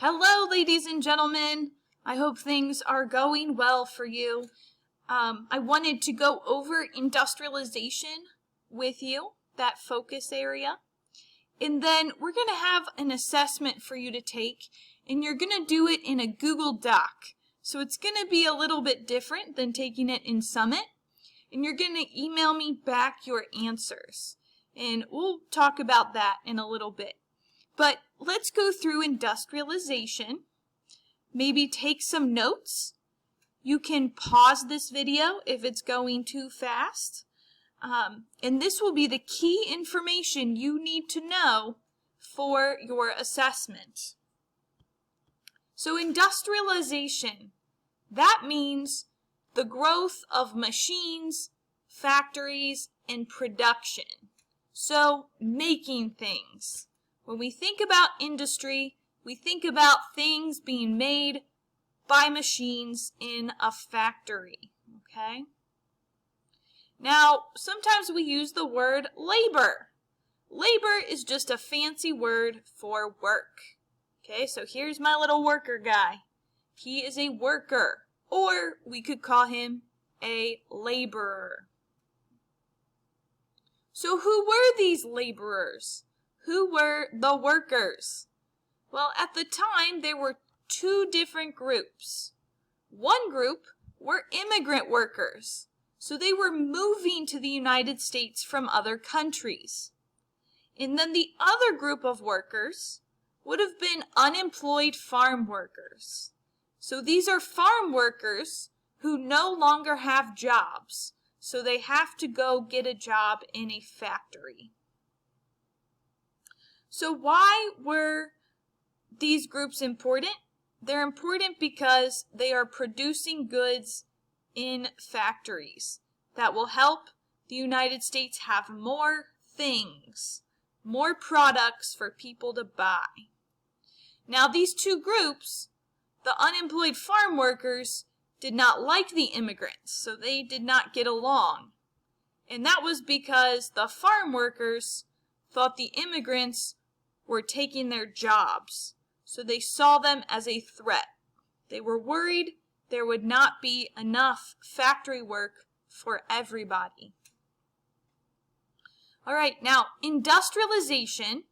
Hello, ladies and gentlemen. I hope things are going well for you. I wanted to go over industrialization with you, that focus area. And then we're going to have an assessment for you to take, and you're going to do it in a Google Doc. So it's going to be a little bit different than taking it in Summit. And you're going to email me back your answers. And we'll talk about that in a little bit. But let's go through industrialization. Maybe take some notes. You can pause this video if it's going too fast. And this will be the key information you need to know for your assessment. So industrialization, that means the growth of machines, factories, and production. So making things. When we think about industry, we think about things being made by machines in a factory, okay? Now, sometimes we use the word labor. Labor is just a fancy word for work. Okay, so here's my little worker guy. He is a worker, or we could call him a laborer. So who were these laborers? Who were the workers? Well, at the time, there were two different groups. One group were immigrant workers. So they were moving to the United States from other countries. And then the other group of workers would have been unemployed farm workers. So these are farm workers who no longer have jobs. So they have to go get a job in a factory. So why were these groups important? They're important because they are producing goods in factories that will help the United States have more things, more products for people to buy. Now these two groups, the unemployed farm workers, did not like the immigrants, so they did not get along. And that was because the farm workers thought the immigrants were taking their jobs, so they saw them as a threat. They were worried there would not be enough factory work for everybody. All right, now industrialization,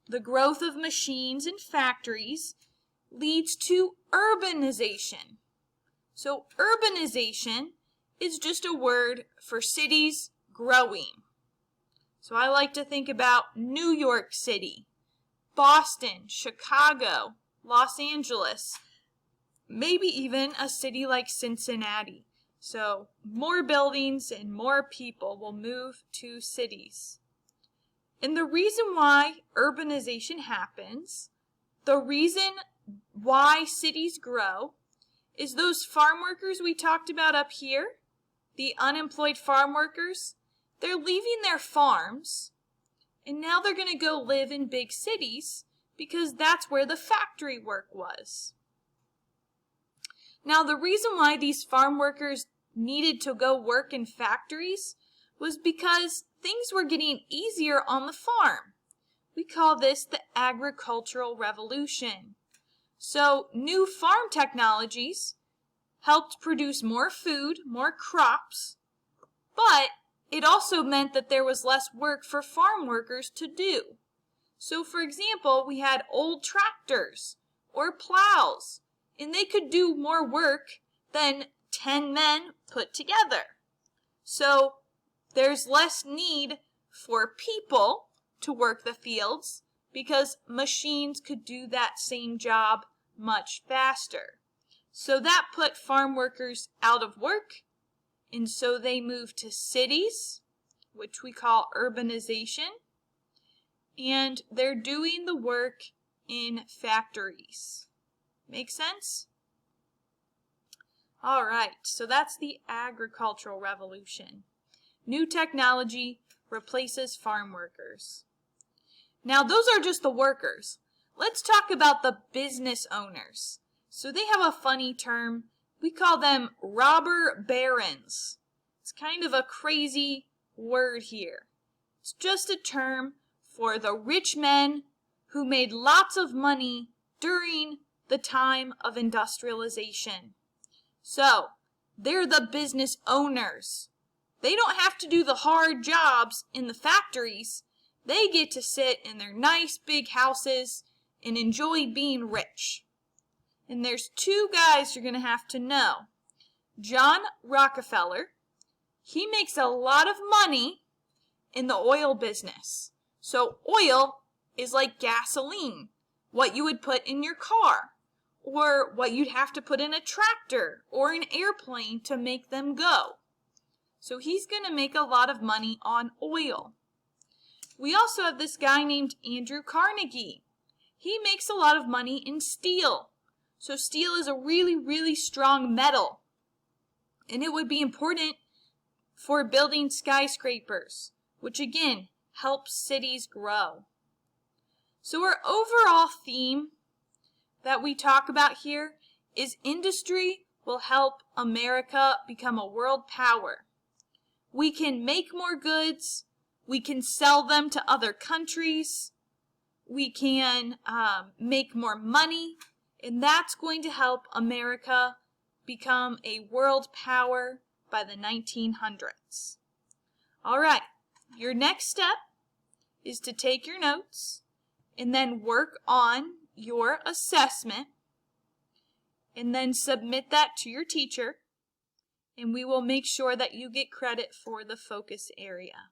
the growth of machines and factories, leads to urbanization. So urbanization is just a word for cities growing. So I like to think about New York City, Boston, Chicago, Los Angeles, maybe even a city like Cincinnati. So more buildings and more people will move to cities. And the reason why urbanization happens, the reason why cities grow, is those farm workers we talked about up here, the unemployed farm workers, they're leaving their farms, and now they're going to go live in big cities because that's where the factory work was. Now, the reason why these farm workers needed to go work in factories was because things were getting easier on the farm. We call this the agricultural revolution. So, new farm technologies helped produce more food, more crops, but it also meant that there was less work for farm workers to do. So, for example, we had old tractors or plows, and they could do more work than 10 men put together. So, there's less need for people to work the fields because machines could do that same job much faster. So that put farm workers out of work, and so they moved to cities, which we call urbanization, and they're doing the work in factories. Make sense? All right, so that's the agricultural revolution. New technology replaces farm workers. Now, those are just the workers. Let's talk about the business owners. So they have a funny term. We call them robber barons. It's kind of a crazy word here. It's just a term for the rich men who made lots of money during the time of industrialization. So, they're the business owners. They don't have to do the hard jobs in the factories. They get to sit in their nice big houses and enjoy being rich. And there's two guys you're going to have to know. John Rockefeller, he makes a lot of money in the oil business. So oil is like gasoline, what you would put in your car, or what you'd have to put in a tractor or an airplane to make them go. So he's going to make a lot of money on oil. We also have this guy named Andrew Carnegie. He makes a lot of money in steel. So steel is a really, really strong metal. And it would be important for building skyscrapers, which again helps cities grow. So our overall theme that we talk about here is industry will help America become a world power. We can make more goods. We can sell them to other countries. We can make more money. And that's going to help America become a world power by the 1900s. All right, your next step is to take your notes and then work on your assessment and then submit that to your teacher, and we will make sure that you get credit for the focus area.